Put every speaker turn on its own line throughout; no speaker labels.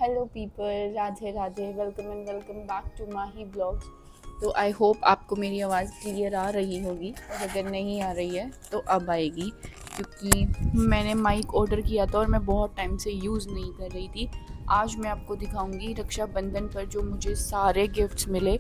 Hello people, Radhe Radhe, welcome and welcome back to Mahi blogs. तो I hope आपको मेरी आवाज़ क्लियर आ रही होगी, और अगर नहीं आ रही है तो अब आएगी, क्योंकि मैंने माइक ऑर्डर किया था और मैं बहुत टाइम से यूज़ नहीं कर रही थी। आज मैं आपको दिखाऊंगी रक्षाबंधन पर जो मुझे सारे गिफ्ट्स मिले,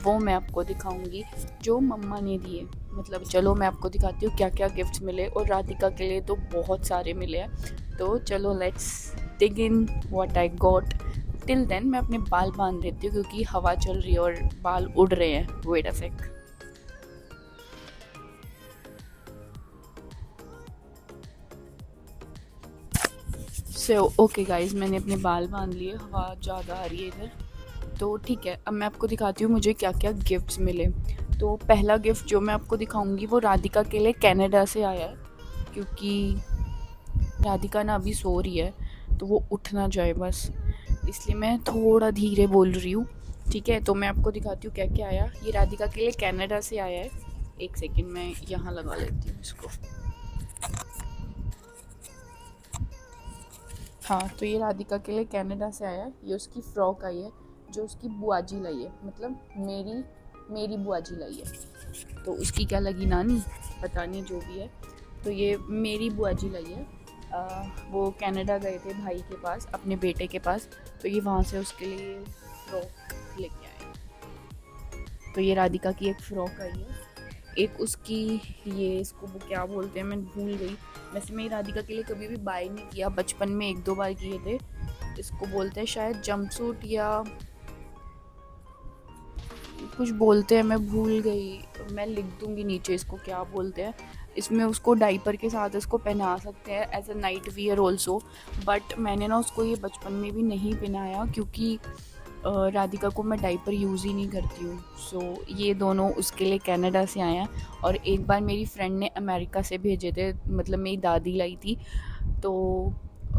वो मैं आपको दिखाऊंगी जो मम्मा ने दिए। मतलब चलो मैं आपको दिखाती हूँ क्या क्या गिफ्ट्स मिले, और राधिका के लिए तो बहुत सारे मिले हैं। तो चलो let's dig in what I got. Till then मैं अपने बाल बांध देती हूँ क्योंकि हवा चल रही है और बाल उड़ रहे हैं। Wait a sec. So okay guys, मैंने अपने बाल बांध लिए, हवा ज़्यादा आ रही है इधर। तो ठीक है, अब मैं आपको दिखाती हूँ मुझे क्या क्या गिफ्ट्स मिले। तो पहला गिफ्ट जो मैं आपको दिखाऊंगी वो राधिका के लिए कनाडा से आया है, क्योंकि राधिका ना अभी सो रही है तो वो उठ ना जाए बस, इसलिए मैं थोड़ा धीरे बोल रही हूँ। ठीक है, तो मैं आपको दिखाती हूँ क्या क्या आया। ये राधिका के लिए कनाडा से आया है। एक सेकेंड, मैं यहाँ लगा लेती हूँ इसको। हाँ, तो ये राधिका के लिए कनाडा से आया है। ये उसकी फ़्रॉक आई है जो उसकी बुआजी लाई है, मतलब मेरी मेरी बुआजी लाई है। तो उसकी क्या लगी नानी, पता नहीं, जो भी है। तो ये मेरी बुआजी लाई है। वो कनाडा गए थे भाई के पास, अपने बेटे के पास, तो ये वहाँ से उसके लिए फ़्रॉक लेके आए। तो ये राधिका की एक फ़्रॉक आई है। एक उसकी, ये इसको वो क्या बोलते हैं, मैं भूल गई। वैसे मैं राधिका के लिए कभी भी बाय नहीं किया, बचपन में एक दो बार किए थे। इसको बोलते हैं शायद जंपसूट या कुछ बोलते हैं, मैं भूल गई। मैं लिख दूंगी नीचे इसको क्या बोलते हैं। इसमें उसको डाइपर के साथ इसको पहना सकते हैं as a night wear also. But मैंने ना उसको ये बचपन में भी नहीं पहनाया, क्योंकि राधिका को मैं डाइपर यूज़ ही नहीं करती हूँ। सो ये दोनों उसके लिए कनाडा से आए हैं। और एक बार मेरी फ्रेंड ने अमेरिका से भेजे थे, मतलब मेरी दादी लाई थी। तो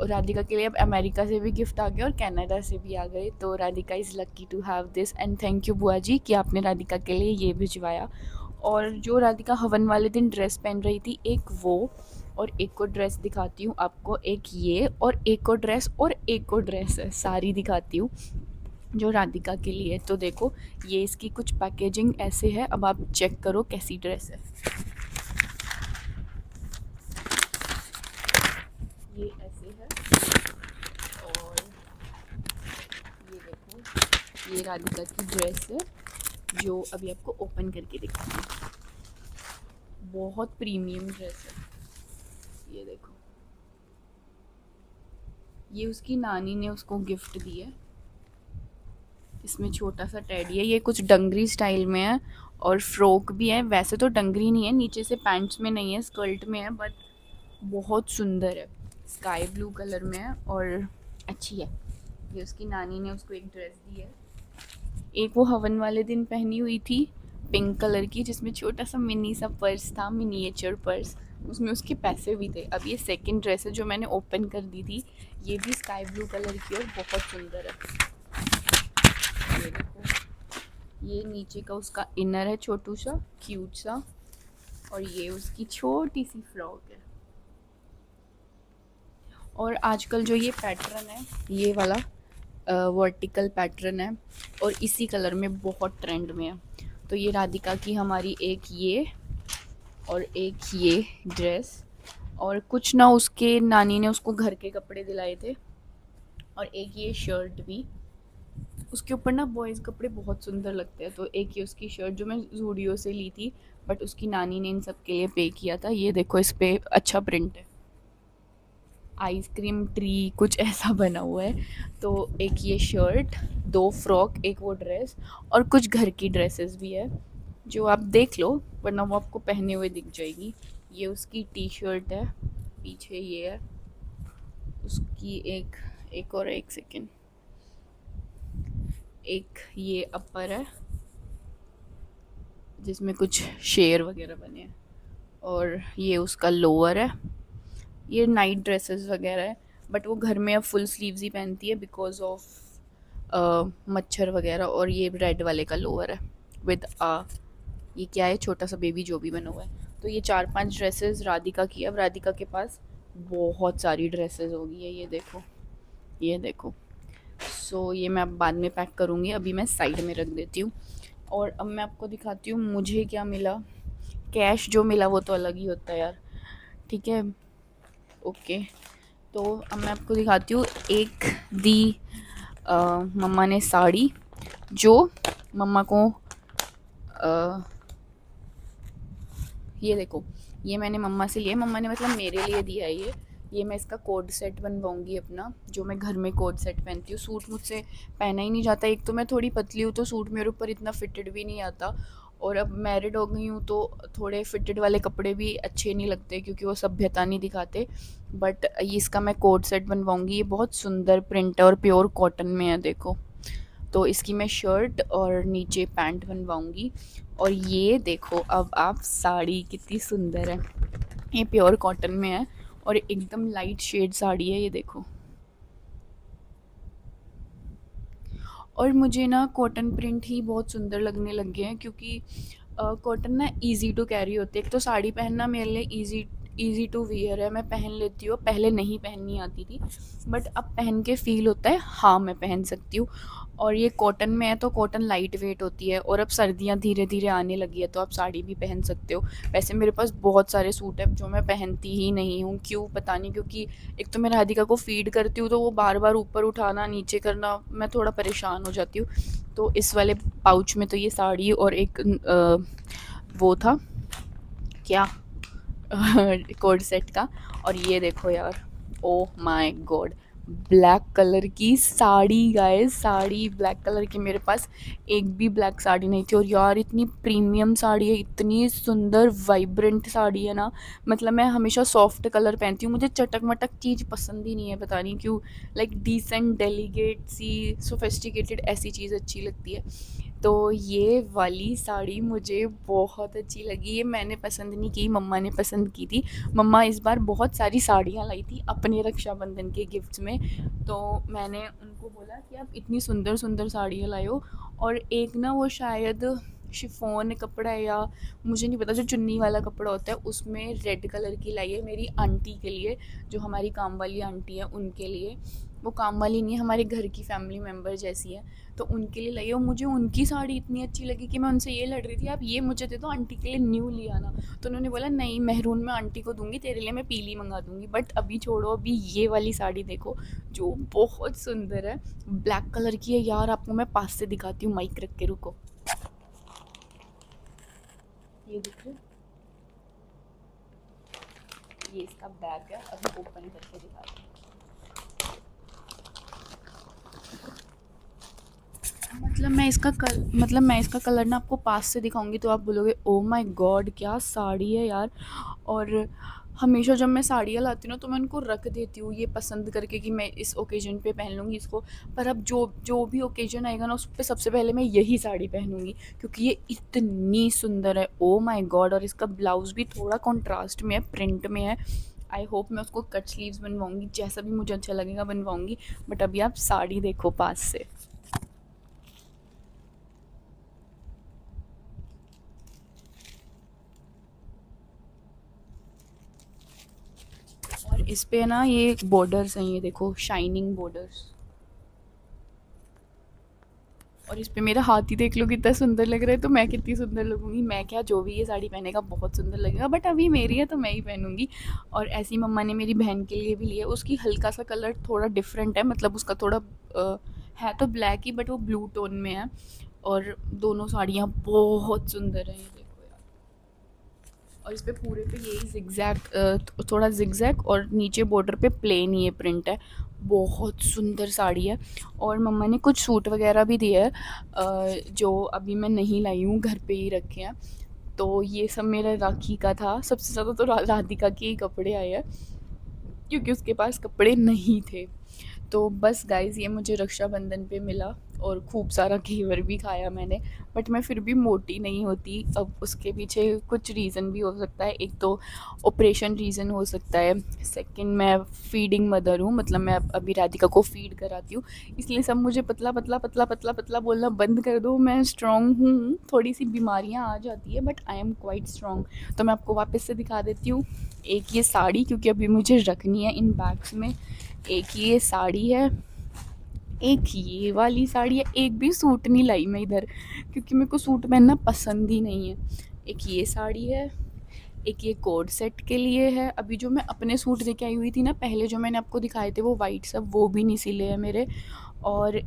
राधिका के लिए अब अमेरिका से भी गिफ्ट आ गए और कनाडा से भी आ गए। तो Radhika is lucky to have this, and thank you बुआ जी कि आपने राधिका के लिए ये भिजवाया। और जो राधिका हवन वाले दिन ड्रेस पहन रही थी, एक वो, और एक और ड्रेस दिखाती हूँ आपको, एक ये, और एक और ड्रेस, और एक और ड्रेस है, सारी दिखाती हूँ जो राधिका के लिए। तो देखो, ये इसकी कुछ पैकेजिंग ऐसे है, अब आप चेक करो कैसी ड्रेस है। ये ऐसे है, और ये देखो, ये राधिका की ड्रेस है जो अभी आपको ओपन करके दिखाती हूँ। बहुत प्रीमियम ड्रेस है, ये देखो। ये उसकी नानी ने उसको गिफ्ट दी है। इसमें छोटा सा टेडी है, ये कुछ डंगरी स्टाइल में है, और फ्रॉक भी है। वैसे तो डंगरी नहीं है, नीचे से पैंट्स में नहीं है, स्कर्ट में है, बट बहुत सुंदर है। स्काई ब्लू कलर में है और अच्छी है। ये उसकी नानी ने उसको एक ड्रेस दी है। एक वो हवन वाले दिन पहनी हुई थी, पिंक कलर की, जिसमें छोटा सा मिनी सा पर्स था, मिनिएचर पर्स, उसमें उसके पैसे भी थे। अब ये सेकंड ड्रेस है जो मैंने ओपन कर दी थी, ये भी स्काई ब्लू कलर की और बहुत सुंदर है। ये देखो, ये नीचे का उसका इनर है, छोटू सा क्यूट सा, और ये उसकी छोटी सी फ्रॉक है। और आजकल जो ये पैटर्न है, ये वाला वर्टिकल पैटर्न है, और इसी कलर में बहुत ट्रेंड में है। तो ये राधिका की हमारी एक ये, और एक ये ड्रेस, और कुछ ना उसके नानी ने उसको घर के कपड़े दिलाए थे, और एक ये शर्ट भी। उसके ऊपर ना बॉयज़ कपड़े बहुत सुंदर लगते हैं। तो एक ये उसकी शर्ट जो मैं जूडियो से ली थी, बट उसकी नानी ने इन सब के लिए पे किया था। ये देखो, इस पे अच्छा प्रिंट है, आइसक्रीम ट्री कुछ ऐसा बना हुआ है। तो एक ये शर्ट, दो फ्रॉक, एक वो ड्रेस, और कुछ घर की ड्रेसेस भी है जो आप देख लो, वरना वो आपको पहने हुए दिख जाएगी। ये उसकी टी शर्ट है, पीछे ये है उसकी एक, एक और एक सेकेंड, एक ये अपर है जिसमें कुछ शेर वगैरह बने हैं, और ये उसका लोअर है। ये नाइट ड्रेसेस वगैरह है, बट वो घर में अब फुल स्लीव्स ही पहनती है बिकॉज ऑफ मच्छर वगैरह। और ये रेड वाले का लोअर है विद ये क्या है, छोटा सा बेबी जो भी बना हुआ है। तो ये 4-5 ड्रेसेस राधिका की। अब राधिका के पास बहुत सारी ड्रेसेस होगी है, ये देखो, ये देखो। सो ये मैं अब बाद में पैक करूँगी, अभी मैं साइड में रख देती हूँ। और अब मैं आपको दिखाती हूँ मुझे क्या मिला। कैश जो मिला वो तो अलग ही होता है यार, ठीक है। ओके, तो अब मैं आपको दिखाती हूँ। एक दी मम्मा ने साड़ी, जो मम्मा को ये देखो, ये मैंने मम्मा से लिया, मम्मा ने मतलब मेरे लिए दिया है ये मैं इसका कोड सेट बनवाऊँगी अपना, जो मैं घर में कोड सेट पहनती हूँ। सूट मुझसे पहना ही नहीं जाता, एक तो मैं थोड़ी पतली हूँ तो सूट मेरे ऊपर इतना फिटेड भी नहीं आता, और अब मैरिड हो गई हूँ तो थोड़े फिटेड वाले कपड़े भी अच्छे नहीं लगते क्योंकि वो सभ्यता नहीं दिखाते। बट ये इसका मैं कोड सेट बनवाऊँगी, ये बहुत सुंदर प्रिंट है और प्योर कॉटन में है देखो। तो इसकी मैं शर्ट और नीचे पैंट बनवाऊँगी। और ये देखो अब आप, साड़ी कितनी सुंदर है, ये प्योर कॉटन में है और एकदम लाइट शेड साड़ी है, ये देखो। और मुझे ना कॉटन प्रिंट ही बहुत सुंदर लगने लग गए हैं, क्योंकि कॉटन ना इजी टू कैरी होती है। एक तो साड़ी पहनना मेरे लिए इजी इजी टू वियर है, मैं पहन लेती हूँ, पहले नहीं पहननी आती थी, बट अब पहन के फ़ील होता है हाँ मैं पहन सकती हूँ। और ये कॉटन में है तो कॉटन लाइट वेट होती है, और अब सर्दियाँ धीरे धीरे आने लगी है तो आप साड़ी भी पहन सकते हो। वैसे मेरे पास बहुत सारे सूट हैं जो मैं पहनती ही नहीं हूँ, क्यों पता नहीं, क्योंकि एक तो मैं राधिका को फ़ीड करती हूँ तो वो बार बार ऊपर उठाना नीचे करना, मैं थोड़ा परेशान हो जाती हूँ। तो इस वाले पाउच में तो ये साड़ी और एक वो था क्या कोड सेट का। और ये देखो यार, oh my God, black colour की sari guys, sari black colour की, मेरे पास एक भी ब्लैक साड़ी नहीं थी। और यार इतनी प्रीमियम साड़ी है, इतनी सुंदर वाइब्रेंट साड़ी है ना, मतलब मैं हमेशा सॉफ्ट कलर पहनती हूँ, मुझे चटक मटक चीज़ पसंद ही नहीं है, पता नहीं क्यों। लाइक डिसेंट डेलीकेट सी सोफिस्टिकेटेड ऐसी चीज़ अच्छी लगती है। तो ये वाली साड़ी मुझे बहुत अच्छी लगी, ये मैंने पसंद नहीं की, मम्मा ने पसंद की थी। मम्मा इस बार बहुत सारी साड़ियाँ लाई थी अपने रक्षाबंधन के गिफ्ट्स में, तो मैंने उनको बोला कि आप इतनी सुंदर सुंदर साड़ियाँ लाए हो। और एक ना वो शायद शिफॉन कपड़ा है, या मुझे नहीं पता, जो चुन्नी वाला कपड़ा होता है उसमें रेड कलर की लाई है मेरी आंटी के लिए, जो हमारी काम वाली आंटी है उनके लिए। वो काम वाली नहीं है, हमारे घर की फैमिली मेम्बर जैसी है, तो उनके लिए लाई। और मुझे उनकी साड़ी इतनी अच्छी लगी कि मैं उनसे ये लड़ रही थी, आप ये मुझे दे दो, आंटी के लिए न्यू ले आना। तो उन्होंने बोला नहीं, मेहरून में आंटी को दूंगी, तेरे लिए मैं पीली मंगा दूंगी। बट अभी छोड़ो, अभी ये वाली साड़ी देखो जो बहुत सुंदर है, ब्लैक कलर की है यार। आपको मैं पास से दिखाती हूँ, माइक रख के, रुको। ये देखो, ये इसका बैग है, अभी ओपन करके दिखाती हूँ। मतलब मैं इसका कलर ना आपको पास से दिखाऊंगी तो आप बोलोगे ओ माय गॉड क्या साड़ी है यार। और हमेशा जब मैं साड़ियाँ लाती हूँ ना तो मैं उनको रख देती हूँ ये पसंद करके कि मैं इस ओकेजन पे पहन लूँगी इसको। पर अब जो जो भी ओकेजन आएगा ना उस पर सबसे पहले मैं यही साड़ी पहनूँगी, क्योंकि ये इतनी सुंदर है, ओ माय गॉड। और इसका ब्लाउज़ भी थोड़ा कॉन्ट्रास्ट में है, प्रिंट में है। आई होप मैं उसको कट स्लीव्स बनवाऊँगी, जैसा भी मुझे अच्छा लगेगा बनवाऊँगी। बट अभी आप साड़ी देखो पास से। और इस पे ना ये बॉर्डर्स हैं, ये देखो शाइनिंग बॉर्डर्स। और इस पे मेरा हाथ ही देख लो कितना सुंदर लग रहा है, तो मैं कितनी सुंदर लगूंगी, मैं क्या, जो भी ये साड़ी पहनेगा बहुत सुंदर लगेगा। बट अभी मेरी है तो मैं ही पहनूंगी। और ऐसी मम्मा ने मेरी बहन के लिए भी लिया, उसकी हल्का सा कलर थोड़ा डिफरेंट है, मतलब उसका थोड़ा है तो ब्लैक ही, बट वो ब्लू टोन में है। और दोनों साड़ियाँ बहुत सुंदर हैं, ये देखो यार। और इस पे पूरे पे यही जिगजैग, थोड़ा जिगजैग, और नीचे बॉर्डर पे प्लेन ये प्रिंट है। बहुत सुंदर साड़ी है। और मम्मा ने कुछ सूट वगैरह भी दिए हैं, जो अभी मैं नहीं लाई हूँ, घर पे ही रखे हैं। तो ये सब मेरा राखी का था, सबसे ज़्यादा तो राधिका के ही कपड़े आए हैं, क्योंकि उसके पास कपड़े नहीं थे। तो बस गाइज़ ये मुझे रक्षाबंधन पे मिला, और खूब सारा घेवर भी खाया मैंने। बट मैं फिर भी मोटी नहीं होती, अब उसके पीछे कुछ रीज़न भी हो सकता है। एक तो ऑपरेशन रीज़न हो सकता है, सेकंड मैं फीडिंग मदर हूँ, मतलब मैं अभी राधिका को फीड कराती हूँ, इसलिए सब मुझे पतला पतला पतला पतला पतला बोलना बंद कर दो। मैं स्ट्रॉन्ग हूँ, थोड़ी सी बीमारियाँ आ जाती है but I am quite strong. तो मैं आपको वापस से दिखा देती हूँ। एक ये साड़ी, क्योंकि अभी मुझे रखनी है इन बैग्स में, एक ये साड़ी है, एक ये वाली साड़ी है, एक भी सूट नहीं लाई मैं इधर, क्योंकि मेरे को सूट पहनना पसंद ही नहीं है। एक ये साड़ी है, एक ये कोड सेट के लिए है। अभी जो मैं अपने सूट लेके आई हुई थी ना पहले, जो मैंने आपको दिखाए थे वो वाइट सब, वो भी नहीं सिले हैं मेरे। और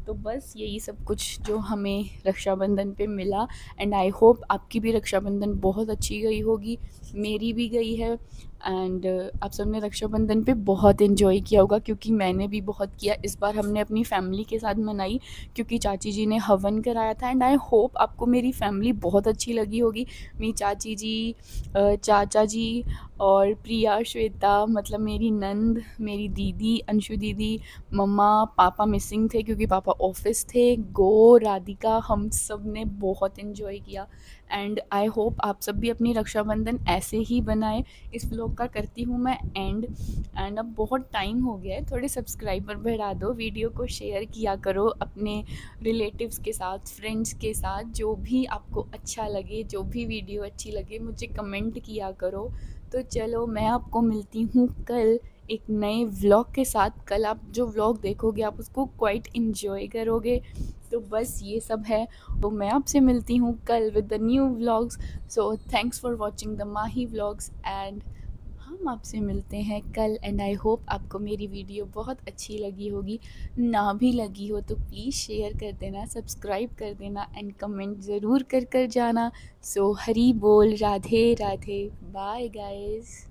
तो बस यही सब कुछ जो हमें रक्षाबंधन पे मिला। एंड आई होप आपकी भी रक्षाबंधन बहुत अच्छी गई होगी, मेरी भी गई है। एंड आप सबने रक्षाबंधन पे बहुत इन्जॉय किया होगा, क्योंकि मैंने भी बहुत किया। इस बार हमने अपनी फैमिली के साथ मनाई, क्योंकि चाची जी ने हवन कराया था। एंड आई होप आपको मेरी फैमिली बहुत अच्छी लगी होगी। मेरी चाची जी, चाचा जी और प्रिया, श्वेता मतलब मेरी नंद, मेरी दीदी अंशु दीदी, मम्मा, पापा मिसिंग थे क्योंकि पापा ऑफिस थे, गो, राधिका, हम सब ने बहुत इन्जॉय किया। एंड आई होप आप सब भी अपनी रक्षाबंधन ऐसे ही बनाएं। इस व्लॉग का करती हूँ मैं एंड। एंड अब बहुत टाइम हो गया है, थोड़े सब्सक्राइबर बढ़ा दो, वीडियो को शेयर किया करो अपने रिलेटिव्स के साथ, फ्रेंड्स के साथ, जो भी आपको अच्छा लगे, जो भी वीडियो अच्छी लगे मुझे कमेंट किया करो। तो चलो मैं आपको मिलती हूँ कल एक नए व्लॉग के साथ। कल आप जो व्लॉग देखोगे आप उसको क्वाइट इन्जॉय करोगे। तो बस ये सब है। तो मैं आपसे मिलती हूँ कल with the new vlogs. So thanks for watching the Mahi vlogs and हम आपसे मिलते हैं कल। एंड आई होप आपको मेरी वीडियो बहुत अच्छी लगी होगी। ना भी लगी हो तो प्लीज़ शेयर कर देना, सब्सक्राइब कर देना एंड कमेंट ज़रूर कर कर जाना। सो हरी बोल, राधे राधे, बाय गाइस।